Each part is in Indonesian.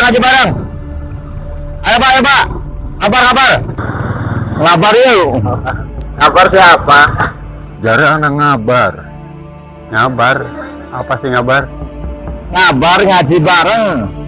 ngaji bareng. Ayo Pak. Kabar. Ngabar yuk. Ngabar siapa? Jarang anak ngabar. Ngabar? Apa sih ngabar? Ngabar ngaji bareng.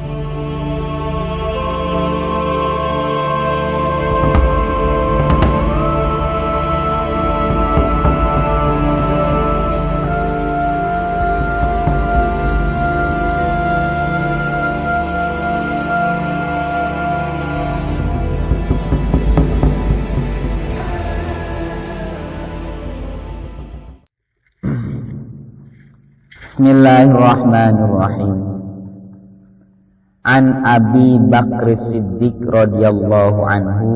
Bismillahirrahmanirrahim. An Abi Bakr Siddiq radhiyallahu anhu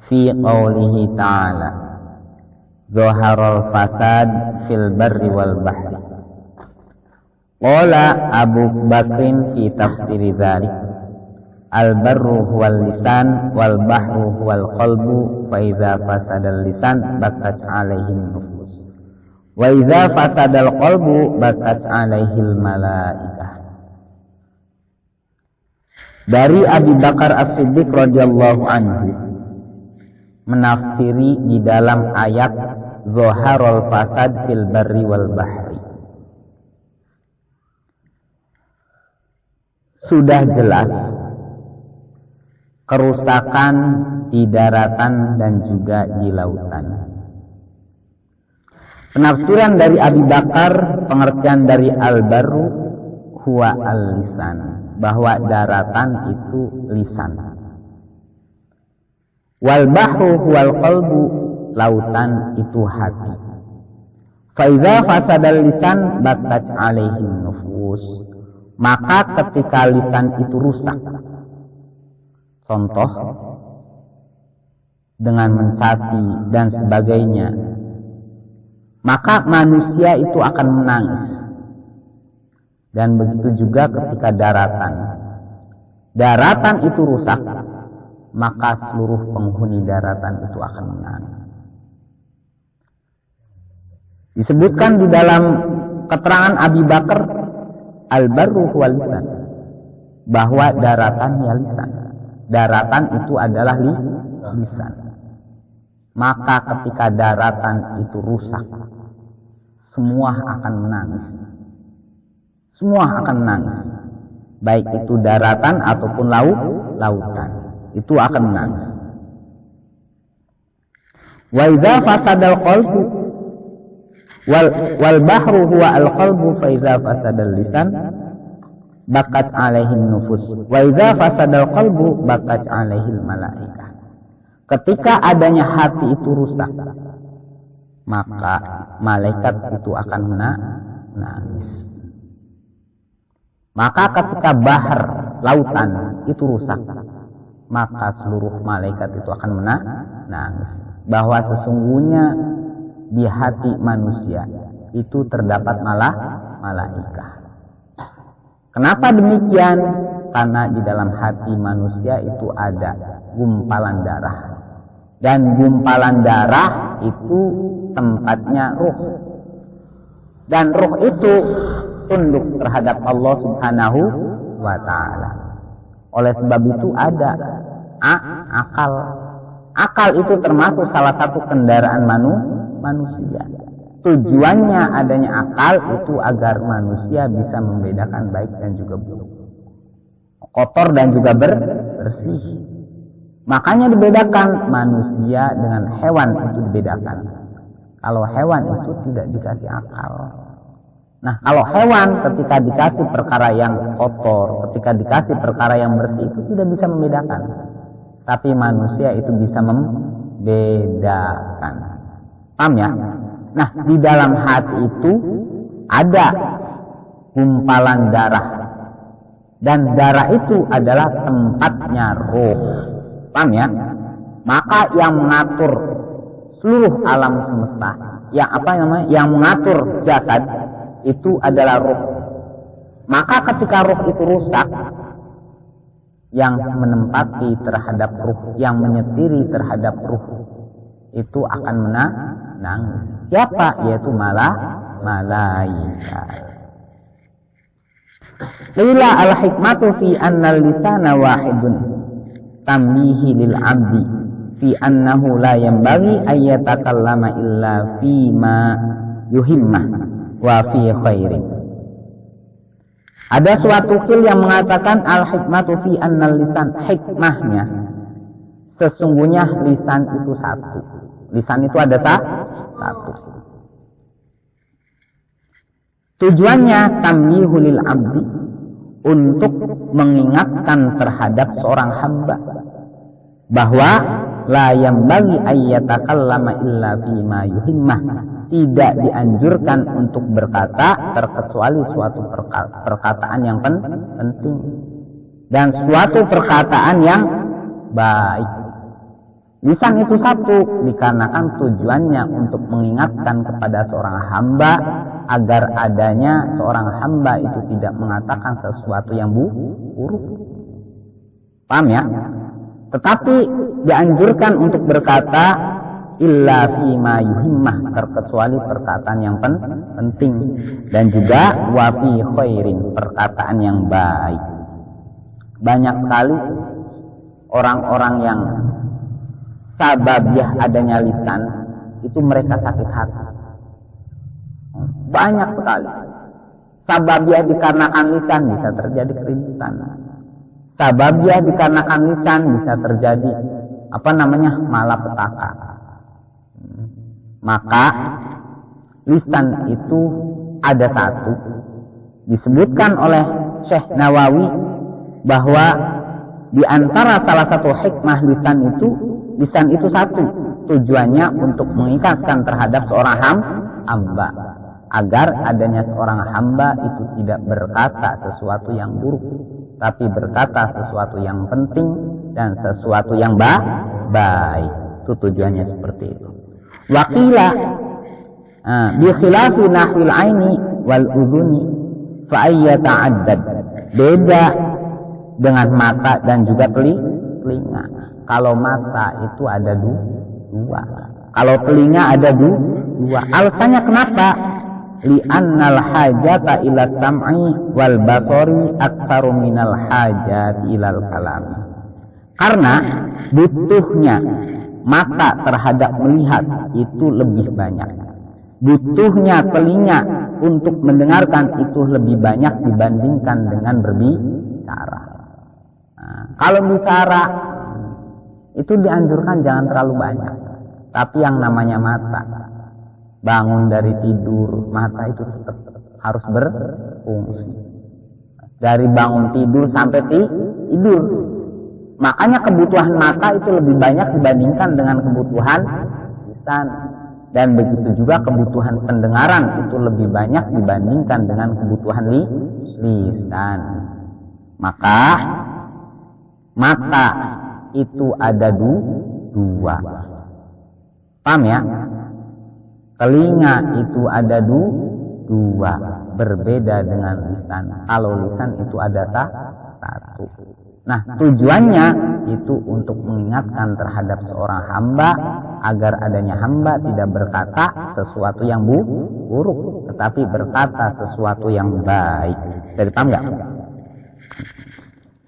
fi qawlihi ta'ala Zaharal fasad fil barri wal bahri. Qala Abu Bakrin fi tafsiri dzalik al-barru huwal lisan wal bahru huwal qalbu fa idza fasadal lisan bakat alaihi nufus wa idza fasadal qalbu bakat alaihil malaikah. Dari Abi Bakar As-Siddiq radhiyallahu anhu menafsiri di dalam ayat Zaharul fasad fil barri wal bahri. Sudah jelas kerusakan di daratan dan juga di lautan. Penafsiran dari Abi Bakar, pengertian dari al-barru huwa al-lisan, bahwa daratan itu lisan. Wal bahru huwal qalbu, lautan itu hati. Fa idza fasadal lisan bakat alaihi nufus, maka ketika lisan itu rusak, contoh dengan mencaci dan sebagainya, maka manusia itu akan menangis. Dan begitu juga ketika daratan itu rusak, maka seluruh penghuni daratan itu akan menangis. Disebutkan di dalam keterangan Abi Bakar al-barru huwal lisan, bahwa daratannya lisan. Daratan itu adalah lisan. Maka ketika daratan itu rusak, semua akan menangis. Semua akan menangis. Baik itu daratan ataupun lautan. Itu akan menangis. Wa idza fasadal qalbu wal bahru huwa al qalbu fa idza fasadal lisan bakat alaihi nufus. Wa idza fasadal qalbu bakat alaihil malaikah. Ketika adanya hati itu rusak, maka malaikat itu akan menangis. Maka ketika bahar, lautan itu rusak, maka seluruh malaikat itu akan menangis. Bahwa sesungguhnya di hati manusia itu terdapat malaikat. Kenapa demikian? Karena di dalam hati manusia itu ada gumpalan darah. Dan gumpalan darah itu tempatnya ruh. Dan ruh itu tunduk terhadap Allah Subhanahu wa ta'ala. Oleh sebab itu ada akal. Akal itu termasuk salah satu kendaraan manusia. Tujuannya adanya akal itu agar manusia bisa membedakan baik dan juga buruk, kotor dan juga bersih. Makanya dibedakan manusia dengan hewan, itu dibedakan. Kalau hewan itu tidak dikasih akal. Nah, kalau hewan ketika dikasih perkara yang kotor, ketika dikasih perkara yang bersih, itu tidak bisa membedakan. Tapi manusia itu bisa membedakan. Paham ya? Nah, di dalam hati itu ada gumpalan darah. Dan darah itu adalah tempatnya roh. Paham ya? Maka yang mengatur seluruh alam semesta, yang mengatur jasad itu adalah roh. Maka ketika roh itu rusak, yang menempati terhadap ruh, yang menyetiri terhadap ruh, itu akan menangis. Siapa? Yaitu malaikat. Qila al-hikmatu fi anna al-lisana wahidun tambihi lil 'abdi fi annahu la yanbaghi ay yatakallama illa fi ma yuhimmah wa fi khairin. Ada suatu qil yang mengatakan al-hikmatu fi anna al-lisan, hikmahnya sesungguhnya lisan itu satu. Lisan itu ada satu. Tujuannya tamyihu lil 'abdi, untuk mengingatkan terhadap seorang hamba bahwa la yambaghi ayyatakallama illa bima yuhimmah, tidak dianjurkan untuk berkata terkecuali suatu perkataan yang penting dan suatu perkataan yang baik. Lisan itu satu dikarenakan tujuannya untuk mengingatkan kepada seorang hamba agar adanya seorang hamba itu tidak mengatakan sesuatu yang buruk. Paham ya? Tetapi dianjurkan untuk berkata illa fima yuhimmah, terkecuali perkataan yang penting, dan juga wa fi khairin, perkataan yang baik. Banyak sekali orang-orang yang sababiah adanya lisan itu mereka sakit hati. Banyak sekali. Sababiah dikarenakan lisan bisa terjadi keributan. Sababiah dikarenakan lisan bisa terjadi malapetaka. Maka lisan itu ada satu. Disebutkan oleh Syekh Nawawi bahwa di antara salah satu hikmah lisan itu satu. Tujuannya untuk mengingatkan terhadap seorang hamba agar adanya seorang hamba itu tidak berkata sesuatu yang buruk, tapi berkata sesuatu yang penting dan sesuatu yang baik. Itu tujuannya seperti itu. Waqila bi khilafi nahwil aini wal udhuni fa ayyata'addad, beda dengan mata dan juga telinga. Kalau mata itu ada dua, kalau telinga ada dua. Alasannya kenapa? Li'annal hajata ila sam'i wal basari aktsaru minal hajati ilal kalam. Karena butuhnya mata terhadap melihat itu lebih banyak. Butuhnya telinga untuk mendengarkan itu lebih banyak dibandingkan dengan berbicara. Kalau bicara itu dianjurkan jangan terlalu banyak. Tapi yang namanya mata, bangun dari tidur, mata itu tetap harus berfungsi. Dari bangun tidur sampai tidur. Makanya kebutuhan mata itu lebih banyak dibandingkan dengan kebutuhan lisan. Dan begitu juga kebutuhan pendengaran itu lebih banyak dibandingkan dengan kebutuhan lisan. Maka mata itu ada dua. Paham ya? Telinga itu ada dua, berbeda dengan lisan. Kalau lisan itu ada satu. Nah, tujuannya itu untuk mengingatkan terhadap seorang hamba agar adanya hamba tidak berkata sesuatu yang buruk, tetapi berkata sesuatu yang baik. Jadi paham nggak?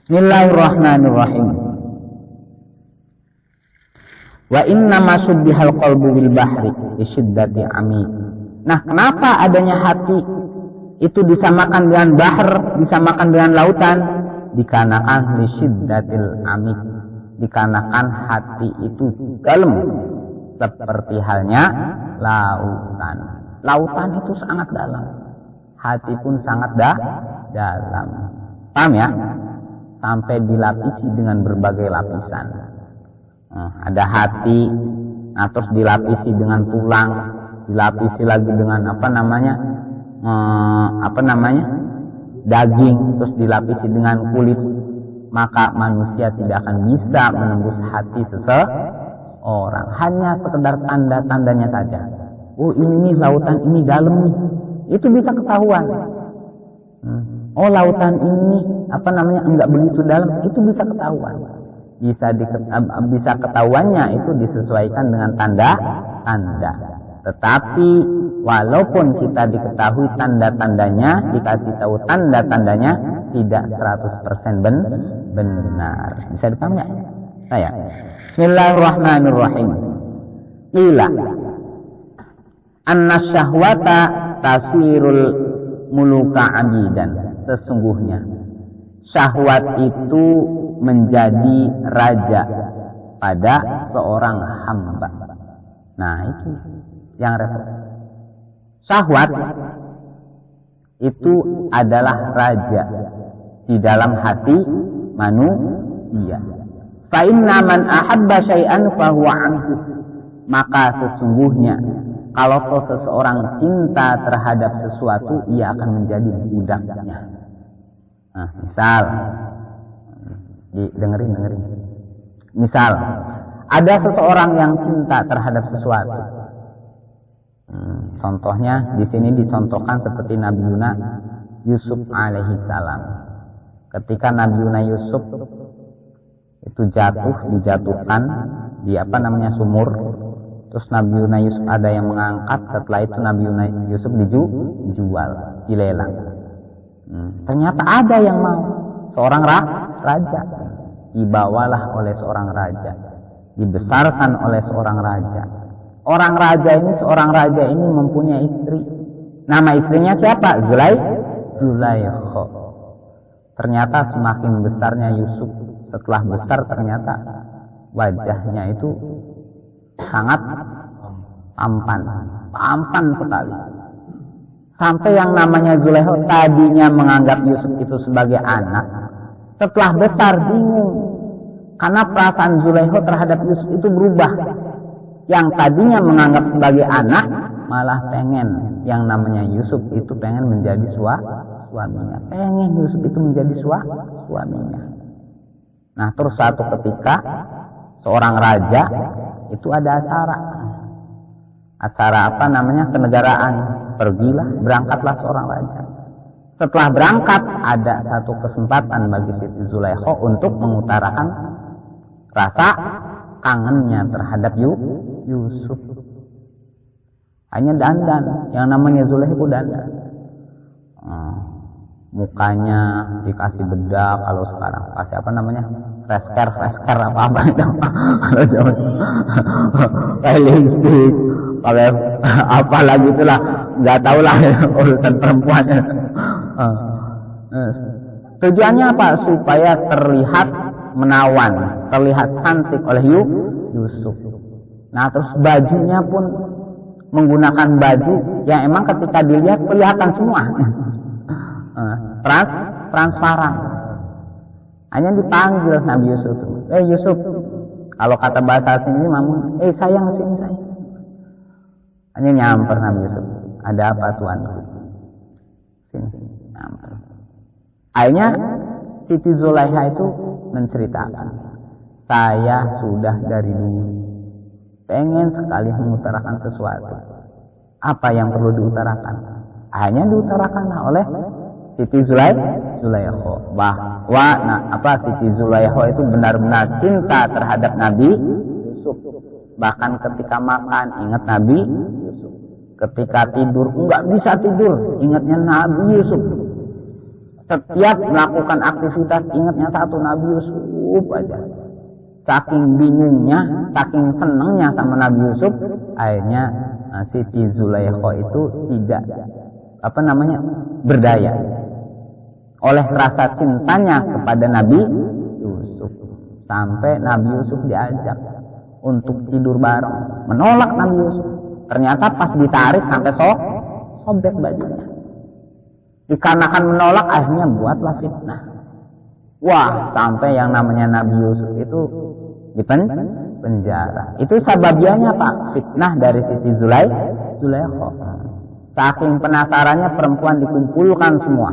Bismillahirrahmanirrahim. Wa inna ma subbihal qalbu bil bahri bi syiddati amik. Nah, kenapa adanya hati itu disamakan dengan bahr, disamakan dengan lautan? Dikarenakan li syiddatil amik, dikarenakan hati itu dalam, seperti halnya lautan. Lautan itu sangat dalam, hati pun sangat dalam. Paham ya? Sampai dilapisi dengan berbagai lapisan. Ada hati, terus dilapisi dengan tulang, dilapisi lagi dengan daging, terus dilapisi dengan kulit. Maka manusia tidak akan bisa menembus hati seseorang. Hanya sekedar tanda-tandanya saja. Oh, ini nih lautan, ini dalam nih. Itu bisa ketahuan. Oh, lautan ini enggak begitu dalam, itu bisa ketahuan. Bisa ketahuannya itu disesuaikan dengan tanda. Tetapi walaupun kita diketahui tanda-tandanya, dikasih tahu tanda-tandanya, tidak 100% benar. Bisa dipahami ya? Saya. Bismillahirrahmanirrahim. Qila anna syahwata tasirul muluka abidan. Sesungguhnya syahwat itu menjadi raja pada seorang hamba. Nah, itu yang repot. Syahwat itu adalah raja di dalam hati manusia. Fa inna man ahabba syai'an fahuwa anhu. Maka sesungguhnya kalau seseorang cinta terhadap sesuatu, ia akan menjadi budaknya. Nah, misal dengerin. Misal ada seseorang yang cinta terhadap sesuatu. Contohnya di sini dicontohkan seperti Nabi Yusuf alaihi salam. Ketika Nabi Yusuf itu dijatuhkan di sumur. Terus Nabi Yusuf ada yang mengangkat. Setelah itu Nabi Yusuf dijual, dilelang. Ternyata ada yang mau, seorang raja. Dibawalah oleh seorang raja, dibesarkan oleh seorang raja. Seorang raja ini mempunyai istri. Nama istrinya siapa? Zulaikha. Ternyata semakin besarnya Yusuf, setelah besar ternyata wajahnya itu sangat tampan sekali. Sampai yang namanya Zulaikha tadinya menganggap Yusuf itu sebagai anak, setelah besar bingung. Karena perasaan Zulaikha terhadap Yusuf itu berubah. Yang tadinya menganggap sebagai anak, malah pengen yang namanya Yusuf itu pengen menjadi suaminya. Pengen Yusuf itu menjadi suaminya. Nah, terus satu ketika seorang raja itu ada acara kenegaraan. Berangkatlah seorang raja. Setelah berangkat ada satu kesempatan bagi Siti Zulaikha untuk mengutarakan rasa kangennya terhadap Yusuf. Hanya dandan, yang namanya Zulaikha dandan. Mukanya dikasih bedak, kalau sekarang kasih fresker apa itu. Kalau zaman kayak lipstick, pakai apa lagi itulah, nggak tahu lah urusan perempuannya. Tujuannya apa? Supaya terlihat menawan, terlihat cantik oleh Yusuf. Nah, terus bajunya pun menggunakan baju yang emang ketika dilihat kelihatan semua. Transparan. Hanya dipanggil Nabi Yusuf. Yusuf. Kalau kata bahasa sini mamun, sayang sini sayang. Hanya nyamper Nabi Yusuf. Ada apa tuanku? Sini nyamper. Akhirnya Siti Zulaikha itu menceritakan, saya sudah dari dulu pengen sekali mengutarakan sesuatu. Apa yang perlu diutarakan? Hanya diutarakan oleh Siti Zulaikha bahwa Siti Zulaikha itu benar-benar cinta terhadap Nabi Yusuf. Bahkan ketika makan ingat Nabi Yusuf. Ketika tidur enggak bisa tidur, ingatnya Nabi Yusuf. Setiap melakukan aktivitas ingatnya satu Nabi Yusuf aja. Saking bingungnya, saking senangnya sama Nabi Yusuf, akhirnya Siti Zulaikha itu tidak berdaya oleh rasa cintanya kepada Nabi Yusuf. Sampai Nabi Yusuf diajak untuk tidur bareng, menolak Nabi Yusuf. Ternyata pas ditarik sampai sobek bajunya. Dikarenakan menolak, akhirnya buatlah fitnah. Wah, sampai yang namanya Nabi Yusuf itu di penjara. Itu sababiannya Pak, fitnah dari Siti Zulaikha. Saking penasarannya perempuan dikumpulkan semua.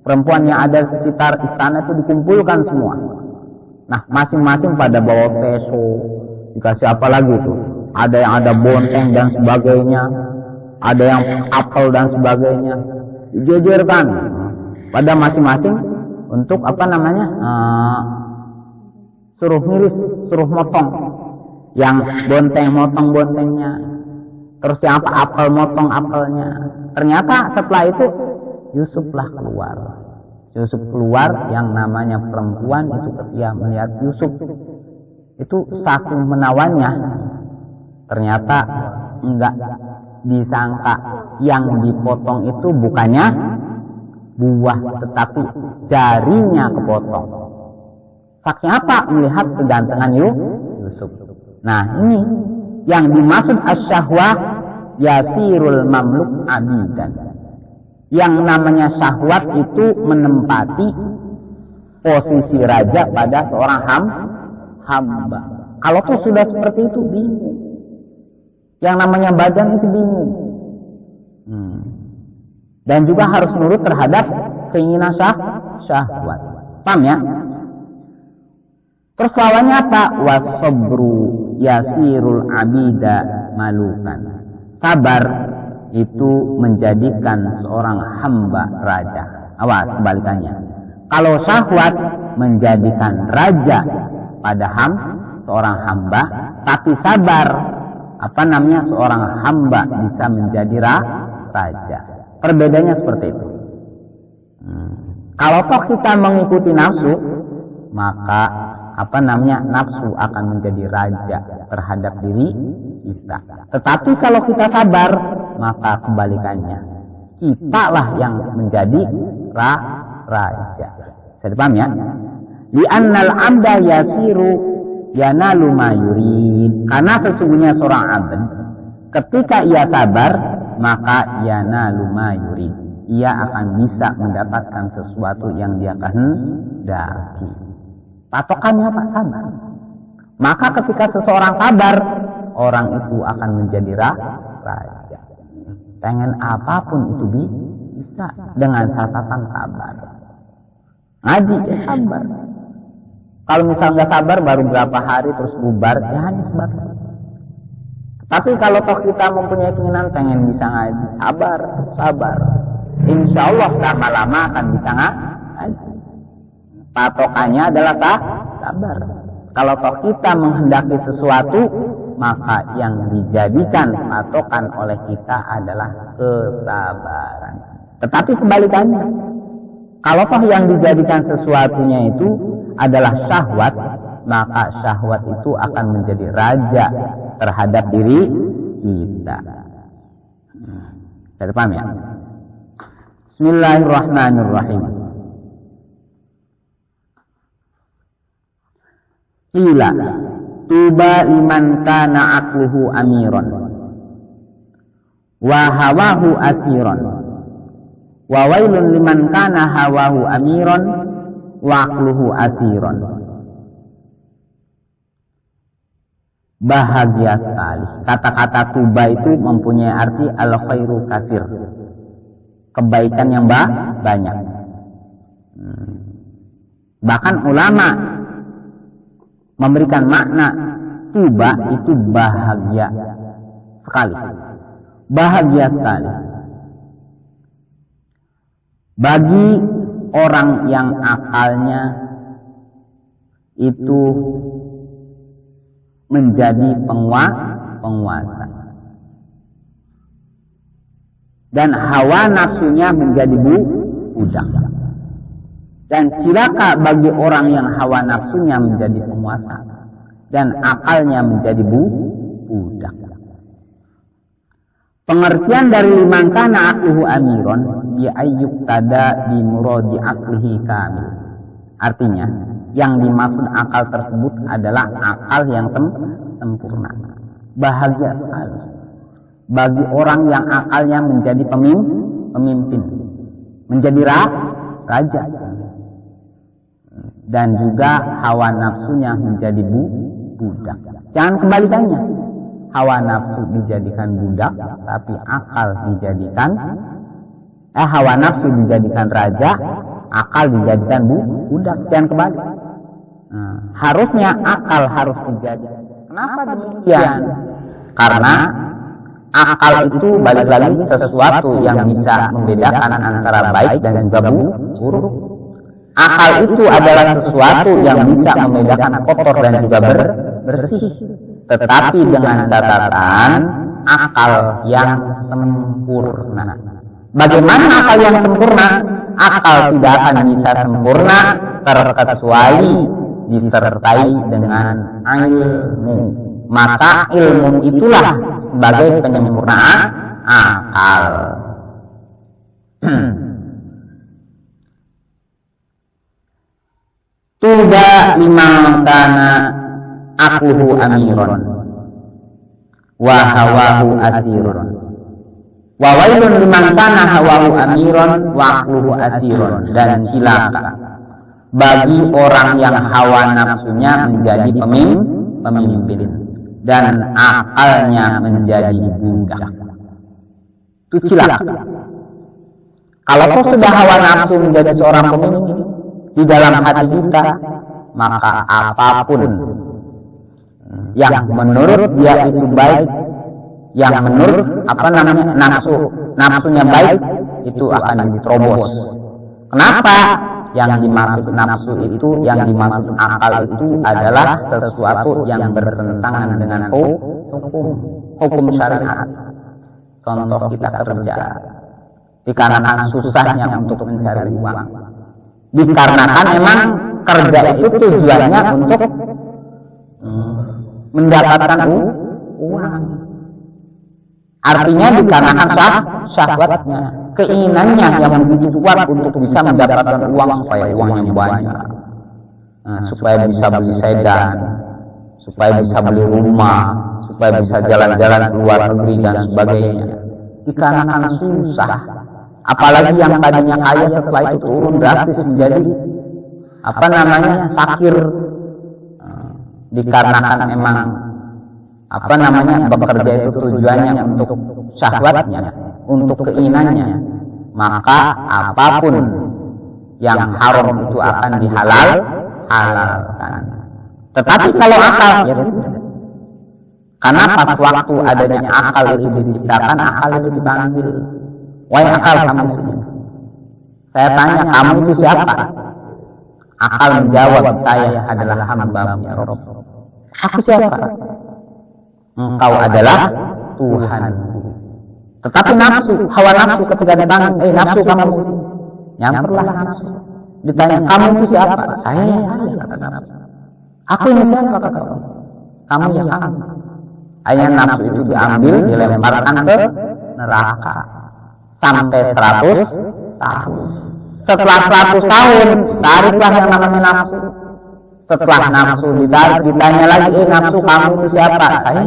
Perempuan yang ada di sekitar istana itu dikumpulkan semua. Nah, masing-masing pada bawa peso, dikasih apa lagi itu? Ada yang ada bonteng dan sebagainya, ada yang apel dan sebagainya. Dijejerkan pada masing-masing untuk suruh ngiris, suruh motong. Yang bonteng motong bontengnya, Terus yang apa? Apel, motong apelnya. Ternyata setelah itu Yusuflah keluar. Yusuf keluar, yang namanya perempuan itu ketika melihat Yusuf itu saking menawannya, ternyata enggak disangka yang dipotong itu bukannya buah, tetapi jarinya kepotong. Saking apa? Melihat kegantengan Yusuf. Nah, ini yang dimaksud asyahwah yasirul mamluk abidan. Yang namanya syahwat itu menempati posisi raja pada seorang hamba. Kalau tuh sudah seperti itu bingung. Yang namanya badan itu bingung. Dan juga harus nurut terhadap keinginan syahwat. Paham ya? Terus lawannya apa? Wasobru yasirul abida malukan. Sabar itu menjadikan seorang hamba raja. Awas, kebalikannya. Kalau syahwat menjadikan raja pada seorang hamba, tapi sabar seorang hamba bisa menjadi raja. Perbedaannya seperti itu. Kalau toh kita mengikuti nafsu, maka nafsu akan menjadi raja terhadap diri kita. Tetapi kalau kita sabar, maka kebalikannya, kita lah yang menjadi raja. Saya paham ya? Li'annal abda yasiru yanalu ma yurid. Karena sesungguhnya seorang abd ketika ia sabar, maka yanalu ma yurid. Ia akan bisa mendapatkan sesuatu yang dia kehendaki. Patokannya apa? Sabar. Maka ketika seseorang sabar, orang itu akan menjadi raja. Pengen apapun itu bisa dengan catatan sabar. Ngaji sabar. Kalau misalnya nggak sabar baru berapa hari terus bubar, ya hanya sebatas. Tapi kalau toh kita mempunyai keinginan pengen bisa ngaji, sabar. Insya Allah lama-lama akan bisa ngaji. Patokannya adalah sabar. Kalau toh kita menghendaki sesuatu, maka yang dijadikan patokan oleh kita adalah kesabaran. Tetapi kebalikannya, kalau toh yang dijadikan sesuatunya itu adalah syahwat, maka syahwat itu akan menjadi raja terhadap diri kita. Saya paham ya? Bismillahirrahmanirrahim. Qila tuba liman kana aqluhu amiran wa hawahu asiran wa wailun liman kana hawahu amiran wa aqluhu asiran. Bahagia sekali. Kata-kata tuba itu mempunyai arti al khairu katsir, kebaikan yang banyak. Bahkan ulama memberikan makna tuba itu bahagia sekali. Bahagia sekali. Bagi orang yang akalnya itu menjadi penguasa dan hawa nafsunya menjadi budak. Dan cilaka bagi orang yang hawa nafsunya menjadi penguasa dan akalnya menjadi budak. Pengertian dari liman kana aqluhu amiron bi ayyuk tada bi muradi aqlihi kamil. Artinya, yang dimaksud akal tersebut adalah akal yang sempurna. Bahagia sekali bagi orang yang akalnya menjadi pemimpin, menjadi raja, dan juga hawa nafsunya menjadi budak. Jangan kebalikannya, hawa nafsu dijadikan budak, tapi akal dijadikan hawa nafsu dijadikan raja, akal dijadikan budak. Jangan kebalik. Harusnya akal harus dijadikan. Kenapa demikian? Karena akal itu balik lagi sesuatu yang bisa membedakan antara baik dan juga buruk. Akal itu adalah sesuatu yang bisa membedakan kotor dan juga bersih. Tetapi dengan catatan akal yang sempurna. Bagaimana akal yang sempurna? Akal tidak akan bisa sempurna terkecuali disertai dengan ilmu. Maka ilmu itulah sebagai penyempurnaan akal. Tuba liman kana akuhu amiron wa hawahu asirun wa wailun liman kana hawahu amiron wa akuhu asirun. Dan cilaka bagi orang yang hawa nafsunya menjadi pemimpin dan akalnya menjadi budak. Itu cilaka. Kalau kau sudah hawa nafsu menjadi seorang pemimpin di dalam hati kita, maka apapun yang menurut dia itu baik, yang menurut nafsunya baik, itu akan diterobos. Kenapa? Yang dimaksud nafsu itu, yang dimaksud akal itu adalah sesuatu yang bertentangan dengan hukum syariat. Contoh kita kerja, dikarenakan susahnya untuk mencari uang, dikarenakan memang kerja itu tujuannya untuk mendapatkan uang. Artinya dikarenakan syahwatnya, keinginannya yang begitu kuat untuk bisa mendapatkan uang, supaya uangnya banyak, supaya bisa beli sedan, supaya bisa beli rumah, supaya bisa jalan-jalan ke luar negeri dan sebagainya. Dikarenakan susah. Apalagi yang tadinya kaya setelah itu turun drastis menjadi fakir, dikarenakan memang bekerja itu tujuannya untuk syahwatnya, untuk keinginannya, maka apapun yang haram itu akan dihalalkan. Tetapi kalau akal, ya, karena pas waktu adanya akal itu diciptakan, akal itu dipanggil, wahai akal kamu. Saya tanya, kamu itu siapa? Akal menjawab, saya adalah hamba-Mu ya Rabb. Aku siapa? Engkau adalah Tuhanku. Tetapi nafsu, hawa nafsu ketika datang, nafsu kamu, nyamperlah nafsu. Ditanya, kamu itu siapa? Saya, kata nafsu. Aku ini siapa, kata kamu? Kamu ya kamu. Akhirnya nafsu itu diambil, dilemparkan ke neraka sampai 100 tahun. Setelah 100 tahun, tariklah yang namanya nafsu. Setelah nafsu ditarik, ditanya lagi, nafsu kamu itu siapa? Saya.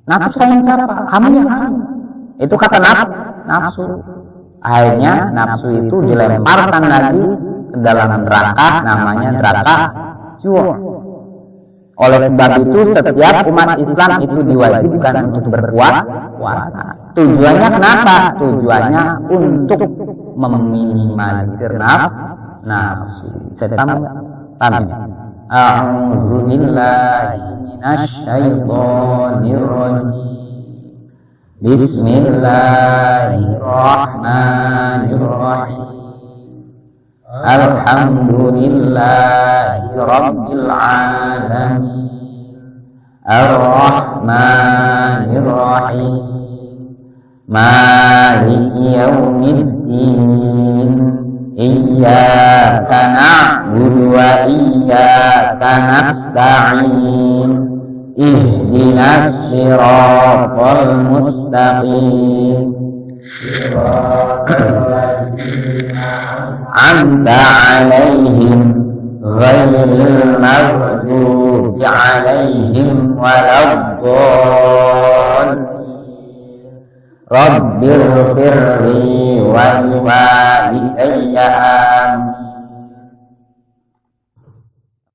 Nafsu saya siapa? Kamu ya kamu. Itu kata nafsu. Akhirnya nafsu itu dilemparkan lagi ke dalam neraka, namanya neraka Syu'ur. Oleh sebab itu setiap umat Islam itu diwajibkan untuk berpuasa. Tujuannya kenapa? Tujuannya untuk meminimalisir nafsu. Setam. A'udzu billahi minasy syaithanir rajim. Bismillahirrahmanirrahim. Alhamdulillahi rabbil alamin. Ar-Rahmanir Rahim. Maliki yaumiddin. Iyyaka na'budu wa iyyaka nasta'in. Ihdinas siratal mustaqim. Anta 'alaihim ghairil maghdubi 'alaihim waladdallin. Rabbighfirli wa liwalidayya